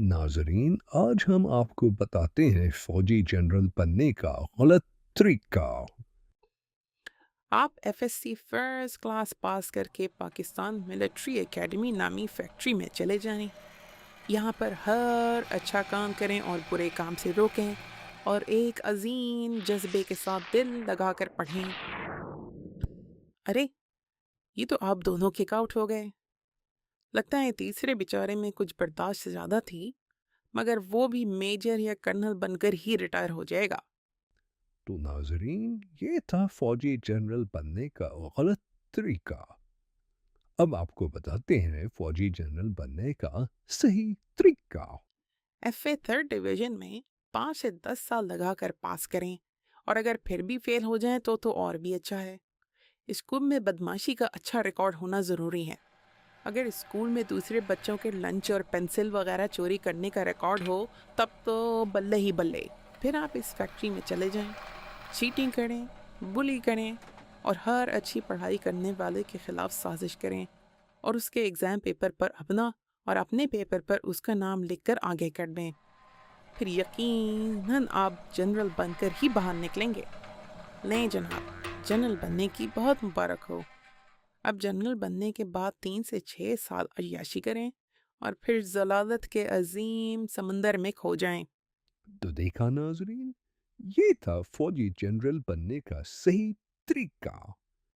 नाजरीन, आज हम आपको बताते हैं फौजी जनरल बनने का गलत तरीका। आप एफएससी फर्स्ट क्लास पास करके पाकिस्तान मिलिट्री एकेडमी नामी फैक्ट्री में चले जाएं। यहाँ पर हर अच्छा काम करें और बुरे काम से रोकें और एक अजीम जज्बे के साथ दिल लगाकर पढ़ें। अरे, ये तो आप दोनों किक आउट हो गए। लगता है तीसरे बेचारे में कुछ बर्दाश्त ज़्यादा थी, मगर वो भी मेजर या कर्नल बनकर ही रिटायर हो जाएगा। तो नाजरीन, ये था फौजी जनरल बनने का गलत तरीका। अब आपको बताते हैं फौजी जनरल बनने का सही तरीका। एफए थर्ड डिवीजन में 5 से 10 साल लगाकर पास करें, और अगर फिर भी फेल हो जाएं तो और भी अच्छा है। स्कूल में बदमाशी का अच्छा रिकॉर्ड होना ज़रूरी है। अगर स्कूल में दूसरे बच्चों के लंच और पेंसिल वगैरह चोरी करने का रिकॉर्ड हो, तब तो बल्ले ही बल्ले। फिर आप इस फैक्ट्री में चले जाएं, चीटिंग करें, बुली करें और हर अच्छी पढ़ाई करने वाले के खिलाफ साजिश करें, और उसके एग्ज़ाम पेपर पर अपना और अपने पेपर पर उसका नाम लिखकर आगे कर दें। फिर यकीनन आप जनरल बनकर ही बाहर निकलेंगे। लें जनाब, जनरल बनने की बहुत मुबारक हो। अब जनरल बनने के बाद 3 से 6 साल अय्याशी करें और फिर जलालत के अजीम समंदर में खो जाएं। तो देखा नाजरीन, ये था फौजी जनरल बनने का सही तरीका।